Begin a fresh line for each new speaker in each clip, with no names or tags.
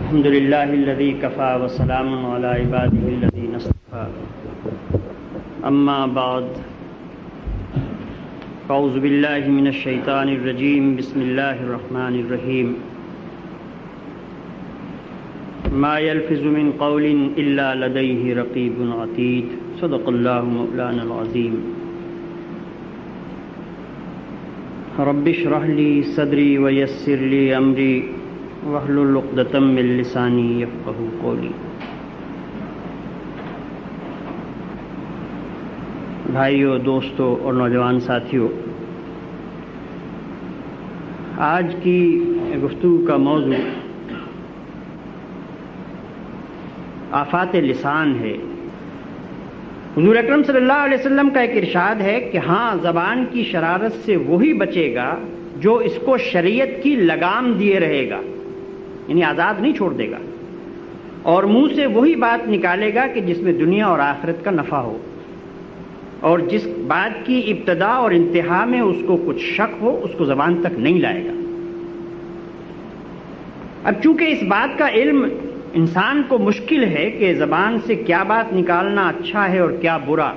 الحمد للہ الذی کفا وسلام علی عباده الذین اصطفى اما بعد اعوذ باللہ من الشیطان الرجیم بسم اللہ الرحمن الرحیم ما یلفظ من قول الا لدیہ رقیب عتید صدق اللہ مولانا العظیم رب اشرح لی صدری ویسر لی امری واحلل عقدۃ من لسانی یفقہوا قولی۔ بھائیو، دوستو اور نوجوان ساتھیو، آج کی گفتگو کا موضوع آفات لسان ہے۔ حضور اکرم صلی اللہ علیہ وسلم کا ایک ارشاد ہے کہ ہاں، زبان کی شرارت سے وہی بچے گا جو اس کو شریعت کی لگام دیے رہے گا، یعنی آزاد نہیں چھوڑ دے گا، اور منہ سے وہی بات نکالے گا کہ جس میں دنیا اور آخرت کا نفع ہو، اور جس بات کی ابتدا اور انتہا میں اس کو کچھ شک ہو اس کو زبان تک نہیں لائے گا۔ اب چونکہ اس بات کا علم انسان کو مشکل ہے کہ زبان سے کیا بات نکالنا اچھا ہے اور کیا برا،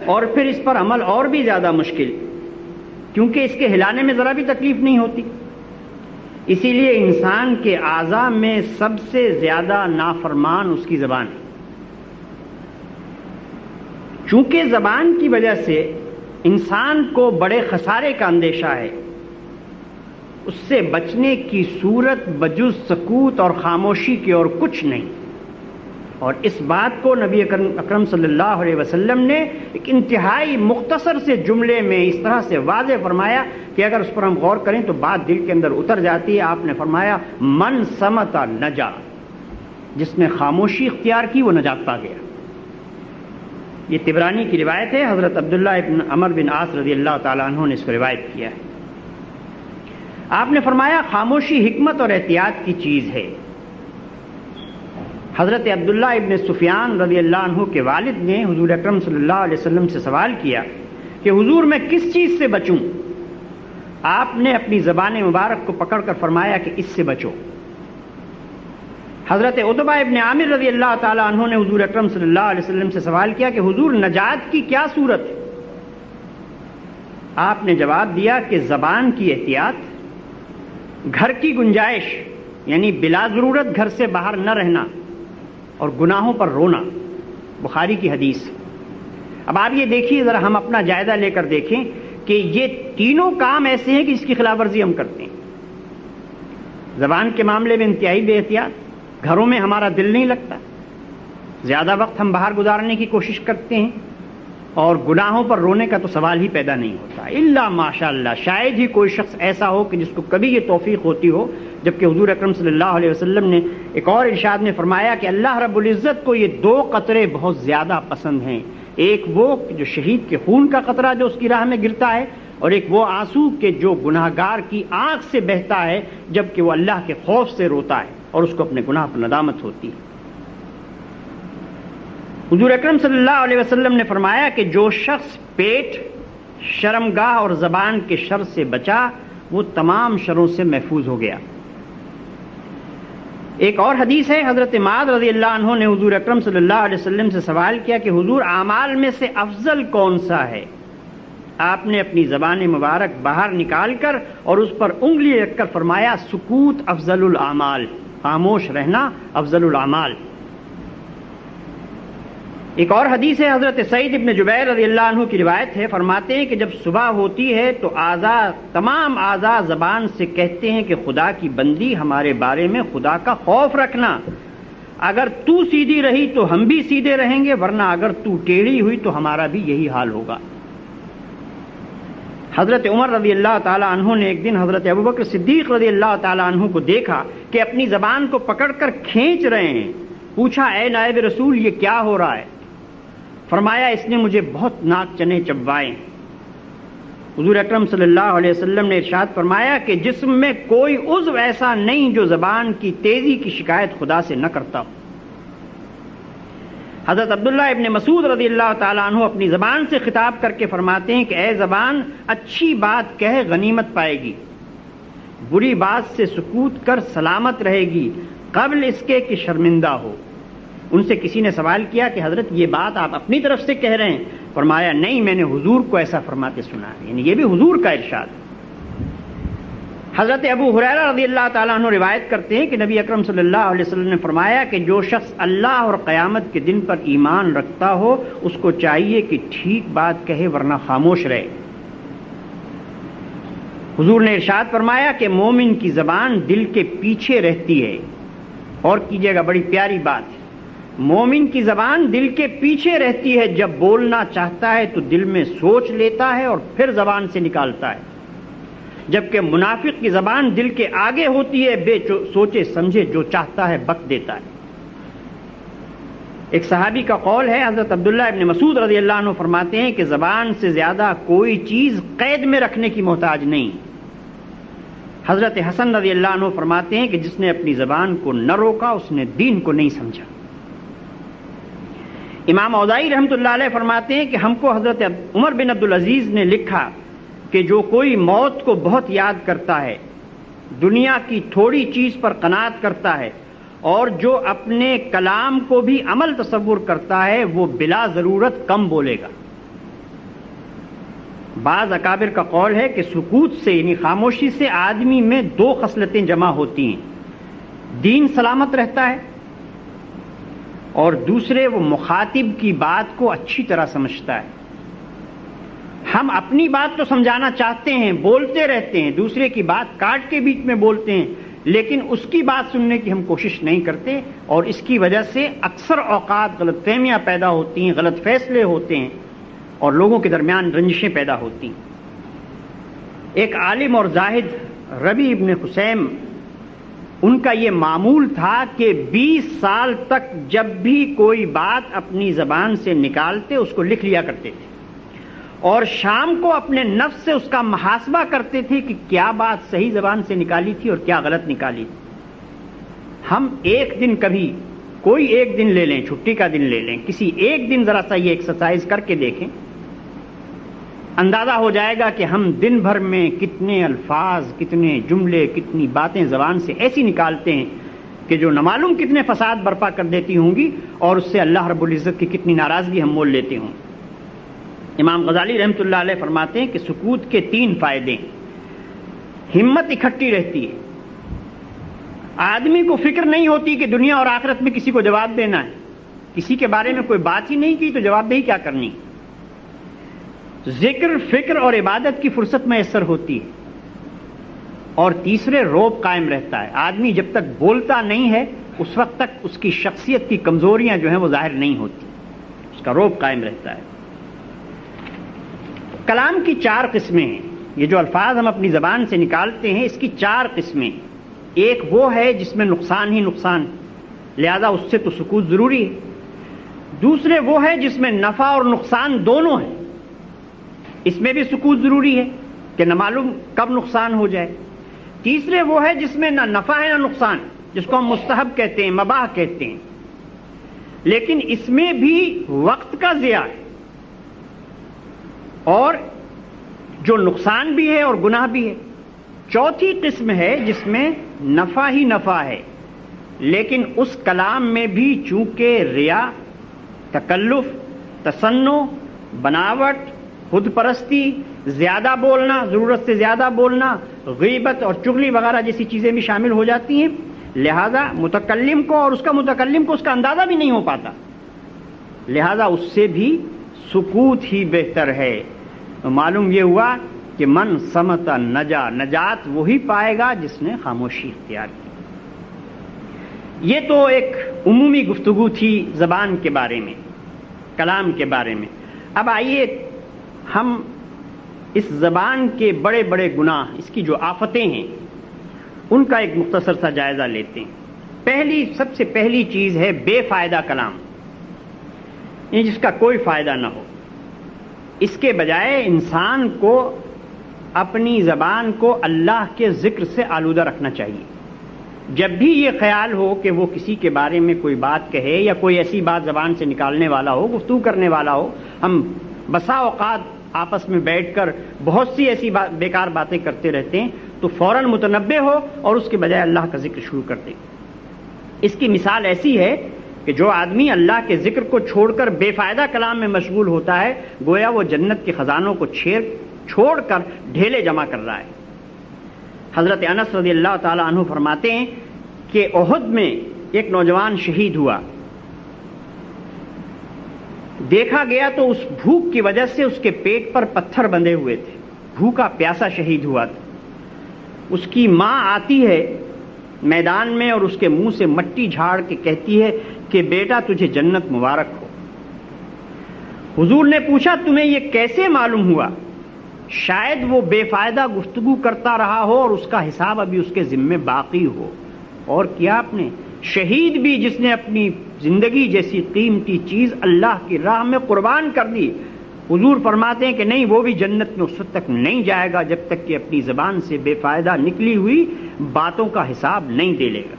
اور پھر اس پر عمل اور بھی زیادہ مشکل، کیونکہ اس کے ہلانے میں ذرا بھی تکلیف نہیں ہوتی، اسی لیے انسان کے اعضاء میں سب سے زیادہ نافرمان اس کی زبان ہے۔ چونکہ زبان کی وجہ سے انسان کو بڑے خسارے کا اندیشہ ہے، اس سے بچنے کی صورت بجز سکوت اور خاموشی کی اور کچھ نہیں، اور اس بات کو نبی اکرم صلی اللہ علیہ وسلم نے ایک انتہائی مختصر سے جملے میں اس طرح سے واضح فرمایا کہ اگر اس پر ہم غور کریں تو بات دل کے اندر اتر جاتی ہے۔ آپ نے فرمایا من صمت نجا، جس نے خاموشی اختیار کی وہ نجات پا گیا۔ یہ طبرانی کی روایت ہے، حضرت عبداللہ ابن عمر بن عاص رضی اللہ تعالیٰ عنہ نے اس کو روایت کیا ہے۔ آپ نے فرمایا خاموشی حکمت اور احتیاط کی چیز ہے۔ حضرت عبداللہ ابن سفیان رضی اللہ عنہ کے والد نے حضور اکرم صلی اللہ علیہ وسلم سے سوال کیا کہ حضور میں کس چیز سے بچوں؟ آپ نے اپنی زبان مبارک کو پکڑ کر فرمایا کہ اس سے بچو۔ حضرت عتبہ ابن عامر رضی اللہ تعالی عنہ نے حضور اکرم صلی اللہ علیہ وسلم سے سوال کیا کہ حضور نجات کی کیا صورت ہے؟ آپ نے جواب دیا کہ زبان کی احتیاط، گھر کی گنجائش یعنی بلا ضرورت گھر سے باہر نہ رہنا، اور گناہوں پر رونا۔ بخاری کی حدیث۔ اب آپ یہ دیکھیے، ذرا ہم اپنا جائزہ لے کر دیکھیں کہ یہ تینوں کام ایسے ہیں کہ اس کی خلاف ورزی ہم کرتے ہیں۔ زبان کے معاملے میں انتہائی بے احتیاط، گھروں میں ہمارا دل نہیں لگتا، زیادہ وقت ہم باہر گزارنے کی کوشش کرتے ہیں، اور گناہوں پر رونے کا تو سوال ہی پیدا نہیں ہوتا، الا ماشاء اللہ، شاید ہی کوئی شخص ایسا ہو کہ جس کو کبھی یہ توفیق ہوتی ہو، جبکہ حضور اکرم صلی اللہ علیہ وسلم نے ایک اور ارشاد میں فرمایا کہ اللہ رب العزت کو یہ دو قطرے بہت زیادہ پسند ہیں، ایک وہ جو شہید کے خون کا قطرہ جو اس کی راہ میں گرتا ہے، اور ایک وہ آنسو کہ جو گناہگار کی آنکھ سے بہتا ہے جبکہ وہ اللہ کے خوف سے روتا ہے اور اس کو اپنے گناہ پر ندامت ہوتی ہے۔ حضور اکرم صلی اللہ علیہ وسلم نے فرمایا کہ جو شخص پیٹ، شرمگاہ اور زبان کے شر سے بچا وہ تمام شروں سے محفوظ ہو گیا۔ ایک اور حدیث ہے، حضرت معاذ رضی اللہ عنہ نے حضور اکرم صلی اللہ علیہ وسلم سے سوال کیا کہ حضور اعمال میں سے افضل کون سا ہے؟ آپ نے اپنی زبان مبارک باہر نکال کر اور اس پر انگلی رکھ کر فرمایا سکوت افضل الاعمال، خاموش رہنا افضل الاعمال۔ ایک اور حدیث ہے، حضرت سعید ابن جبیر رضی اللہ عنہ کی روایت ہے، فرماتے ہیں کہ جب صبح ہوتی ہے تو تمام اعضاء زبان سے کہتے ہیں کہ خدا کی بندی، ہمارے بارے میں خدا کا خوف رکھنا، اگر تو سیدھی رہی تو ہم بھی سیدھے رہیں گے، ورنہ اگر تو ٹیڑھی ہوئی تو ہمارا بھی یہی حال ہوگا۔ حضرت عمر رضی اللہ تعالی عنہ نے ایک دن حضرت ابوبکر صدیق رضی اللہ تعالی عنہ کو دیکھا کہ اپنی زبان کو پکڑ کر کھینچ رہے ہیں۔ پوچھا اے نائب رسول یہ کیا ہو رہا ہے؟ فرمایا اس نے مجھے بہت ناک چنے چبوائے۔ حضور اکرم صلی اللہ علیہ وسلم نے ارشاد فرمایا کہ جسم میں کوئی عضو ایسا نہیں جو زبان کی تیزی کی شکایت خدا سے نہ کرتا ہو۔ حضرت عبداللہ ابن مسعود رضی اللہ تعالیٰ عنہ اپنی زبان سے خطاب کر کے فرماتے ہیں کہ اے زبان، اچھی بات کہہ غنیمت پائے گی، بری بات سے سکوت کر سلامت رہے گی، قبل اس کے کہ شرمندہ ہو۔ ان سے کسی نے سوال کیا کہ حضرت یہ بات آپ اپنی طرف سے کہہ رہے ہیں؟ فرمایا نہیں، میں نے حضور کو ایسا فرماتے سنا ہے، یعنی یہ بھی حضور کا ارشاد ہے۔ حضرت ابو ہریرہ رضی اللہ تعالیٰ عنہ روایت کرتے ہیں کہ نبی اکرم صلی اللہ علیہ وسلم نے فرمایا کہ جو شخص اللہ اور قیامت کے دن پر ایمان رکھتا ہو اس کو چاہیے کہ ٹھیک بات کہے ورنہ خاموش رہے۔ حضور نے ارشاد فرمایا کہ مومن کی زبان دل کے پیچھے رہتی ہے، اور کیجئے گا بڑی پیاری بات ہے، مومن کی زبان دل کے پیچھے رہتی ہے، جب بولنا چاہتا ہے تو دل میں سوچ لیتا ہے اور پھر زبان سے نکالتا ہے، جبکہ منافق کی زبان دل کے آگے ہوتی ہے، بے سوچے سمجھے جو چاہتا ہے بک دیتا ہے۔ ایک صحابی کا قول ہے، حضرت عبداللہ ابن مسعود رضی اللہ عنہ فرماتے ہیں کہ زبان سے زیادہ کوئی چیز قید میں رکھنے کی محتاج نہیں۔ حضرت حسن رضی اللہ عنہ فرماتے ہیں کہ جس نے اپنی زبان کو نہ روکا اس نے دین کو نہیں سمجھا۔ امام اوزاعی رحمۃ اللہ علیہ فرماتے ہیں کہ ہم کو حضرت عمر بن عبدالعزیز نے لکھا کہ جو کوئی موت کو بہت یاد کرتا ہے، دنیا کی تھوڑی چیز پر قناعت کرتا ہے، اور جو اپنے کلام کو بھی عمل تصور کرتا ہے وہ بلا ضرورت کم بولے گا۔ بعض اکابر کا قول ہے کہ سکوت سے یعنی خاموشی سے آدمی میں دو خصلتیں جمع ہوتی ہیں، دین سلامت رہتا ہے، اور دوسرے وہ مخاطب کی بات کو اچھی طرح سمجھتا ہے۔ ہم اپنی بات تو سمجھانا چاہتے ہیں، بولتے رہتے ہیں، دوسرے کی بات کاٹ کے بیچ میں بولتے ہیں، لیکن اس کی بات سننے کی ہم کوشش نہیں کرتے، اور اس کی وجہ سے اکثر اوقات غلط فہمیاں پیدا ہوتی ہیں، غلط فیصلے ہوتے ہیں، اور لوگوں کے درمیان رنجشیں پیدا ہوتی ہیں۔ ایک عالم اور زاہد ربیع ابن خثیم، ان کا یہ معمول تھا کہ 20 سال تک جب بھی کوئی بات اپنی زبان سے نکالتے اس کو لکھ لیا کرتے تھے، اور شام کو اپنے نفس سے اس کا محاسبہ کرتے تھے کہ کیا بات صحیح زبان سے نکالی تھی اور کیا غلط نکالی تھی۔ ہم ایک دن کبھی کوئی ایک دن لے لیں، چھٹی کا دن لے لیں، کسی ایک دن ذرا سا یہ ایکسرسائز کر کے دیکھیں، اندازہ ہو جائے گا کہ ہم دن بھر میں کتنے الفاظ، کتنے جملے، کتنی باتیں زبان سے ایسی نکالتے ہیں کہ جو نہ معلوم کتنے فساد برپا کر دیتی ہوں گی، اور اس سے اللہ رب العزت کی کتنی ناراضگی ہم مول لیتے ہوں۔ امام غزالی رحمۃ اللہ علیہ فرماتے ہیں کہ سکوت کے 3 فائدے ہیں۔ ہمت اکٹھی رہتی ہے، آدمی کو فکر نہیں ہوتی کہ دنیا اور آخرت میں کسی کو جواب دینا ہے، کسی کے بارے میں کوئی بات ہی نہیں کی تو جواب دہی کیا کرنی۔ ذکر، فکر اور عبادت کی فرصت میسر ہوتی ہے، اور تیسرے روب قائم رہتا ہے، آدمی جب تک بولتا نہیں ہے اس وقت تک اس کی شخصیت کی کمزوریاں جو ہیں وہ ظاہر نہیں ہوتی، اس کا روب قائم رہتا ہے۔ کلام کی 4 قسمیں ہیں، یہ جو الفاظ ہم اپنی زبان سے نکالتے ہیں اس کی 4 قسمیں۔ ایک وہ ہے جس میں نقصان ہی نقصان، لہذا اس سے تو سکوت ضروری ہے۔ دوسرے وہ ہے جس میں نفع اور نقصان دونوں ہیں، اس میں بھی سکوت ضروری ہے کہ نہ معلوم کب نقصان ہو جائے۔ تیسرے وہ ہے جس میں نہ نفع ہے نہ نقصان، جس کو ہم مستحب کہتے ہیں، مباح کہتے ہیں، لیکن اس میں بھی وقت کا ضیاع ہے، اور جو نقصان بھی ہے اور گناہ بھی ہے۔ چوتھی قسم ہے جس میں نفع ہی نفع ہے، لیکن اس کلام میں بھی چونکہ ریا، تکلف، تصنع، بناوٹ، خود پرستی، زیادہ بولنا، ضرورت سے زیادہ بولنا، غیبت اور چغلی وغیرہ جیسی چیزیں بھی شامل ہو جاتی ہیں، لہذا متکلم کو اور اس کا متکلم کو اس کا اندازہ بھی نہیں ہو پاتا، لہذا اس سے بھی سکوت ہی بہتر ہے۔ تو معلوم یہ ہوا کہ من صمت نجا، نجات وہی پائے گا جس نے خاموشی اختیار کی۔ یہ تو ایک عمومی گفتگو تھی زبان کے بارے میں، کلام کے بارے میں۔ اب آئیے ہم اس زبان کے بڑے بڑے گناہ، اس کی جو آفتیں ہیں، ان کا ایک مختصر سا جائزہ لیتے ہیں۔ سب سے پہلی چیز ہے بے فائدہ کلام، یعنی جس کا کوئی فائدہ نہ ہو۔ اس کے بجائے انسان کو اپنی زبان کو اللہ کے ذکر سے آلودہ رکھنا چاہیے۔ جب بھی یہ خیال ہو کہ وہ کسی کے بارے میں کوئی بات کہے یا کوئی ایسی بات زبان سے نکالنے والا ہو، گفتگو کرنے والا ہو، ہم بسا اوقات آپس میں بیٹھ کر بہت سی ایسی بیکار باتیں کرتے رہتے ہیں، تو فوراً متنبہ ہو اور اس کے بجائے اللہ کا ذکر شروع کر دیں۔ اس کی مثال ایسی ہے کہ جو آدمی اللہ کے ذکر کو چھوڑ کر بے فائدہ کلام میں مشغول ہوتا ہے گویا وہ جنت کے خزانوں کو چھوڑ کر ڈھیلے جمع کر رہا ہے۔ حضرت انس رضی اللہ تعالی عنہ فرماتے ہیں کہ احد میں ایک نوجوان شہید ہوا، دیکھا گیا تو اس بھوک کی وجہ سے اس کے پیٹ پر پتھر بندھے ہوئے تھے، بھوکا پیاسا شہید ہوا تھا۔ اس کی ماں آتی ہے میدان میں اور اس کے منہ سے مٹی جھاڑ کے کہتی ہے کہ بیٹا تجھے جنت مبارک ہو۔ حضور نے پوچھا تمہیں یہ کیسے معلوم ہوا؟ شاید وہ بے فائدہ گفتگو کرتا رہا ہو اور اس کا حساب ابھی اس کے ذمے باقی ہو۔ اور کیا آپ نے شہید بھی جس نے اپنی زندگی جیسی قیمتی چیز اللہ کی راہ میں قربان کر دی، حضور فرماتے ہیں کہ نہیں، وہ بھی جنت میں اس وقت تک نہیں جائے گا جب تک کہ اپنی زبان سے بے فائدہ نکلی ہوئی باتوں کا حساب نہیں دے لے گا۔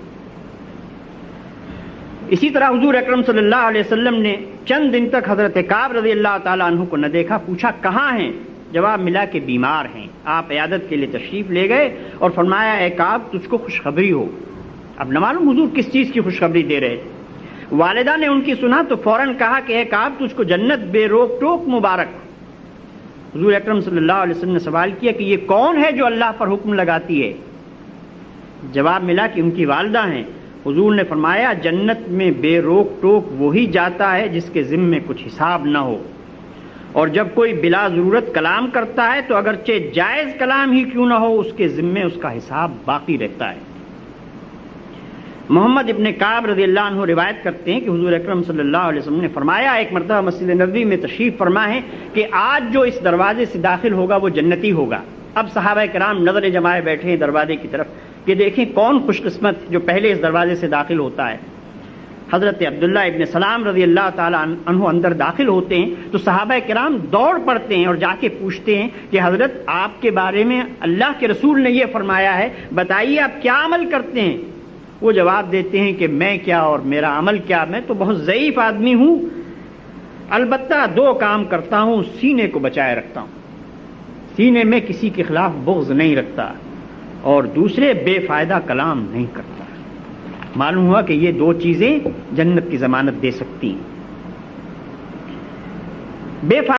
اسی طرح حضور اکرم صلی اللہ علیہ وسلم نے چند دن تک حضرت کعب رضی اللہ تعالی عنہ کو نہ دیکھا، پوچھا کہاں ہیں؟ جواب ملا کہ بیمار ہیں۔ آپ عیادت کے لیے تشریف لے گئے اور فرمایا اے کعب تجھ کو خوشخبری ہو۔ اب نہ معلوم حضور کس چیز کی خوشخبری دے رہے تھے۔ والدہ نے ان کی سنا تو فوراً کہا کہ اے کعب تجھ کو جنت بے روک ٹوک مبارک ہو۔ حضور اکرم صلی اللہ علیہ وسلم نے سوال کیا کہ یہ کون ہے جو اللہ پر حکم لگاتی ہے؟ جواب ملا کہ ان کی والدہ ہیں۔ حضور نے فرمایا جنت میں بے روک ٹوک وہی جاتا ہے جس کے ذمے کچھ حساب نہ ہو، اور جب کوئی بلا ضرورت کلام کرتا ہے تو اگرچہ جائز کلام ہی کیوں نہ ہو اس کے ذمے اس کا حساب باقی رہتا ہے۔ محمد ابن کعب رضی اللہ عنہ روایت کرتے ہیں کہ حضور اکرم صلی اللہ علیہ وسلم نے فرمایا ایک مرتبہ مسجد نبوی میں تشریف فرما ہے کہ آج جو اس دروازے سے داخل ہوگا وہ جنتی ہوگا۔ اب صحابہ کرام نظر جمائے بیٹھے ہیں دروازے کی طرف کہ دیکھیں کون خوش قسمت جو پہلے اس دروازے سے داخل ہوتا ہے۔ حضرت عبداللہ ابن سلام رضی اللہ تعالی عنہ اندر داخل ہوتے ہیں تو صحابہ کرام دوڑ پڑتے ہیں اور جا کے پوچھتے ہیں کہ حضرت آپ کے بارے میں اللہ کے رسول نے یہ فرمایا ہے، بتائیے آپ کیا عمل کرتے ہیں؟ وہ جواب دیتے ہیں کہ میں کیا اور میرا عمل کیا، میں تو بہت ضعیف آدمی ہوں، البتہ دو کام کرتا ہوں، سینے کو بچائے رکھتا ہوں، سینے میں کسی کے خلاف بغض نہیں رکھتا، اور دوسرے بے فائدہ کلام نہیں کرتا۔ معلوم ہوا کہ یہ دو چیزیں جنت کی ضمانت دے سکتی ہیں۔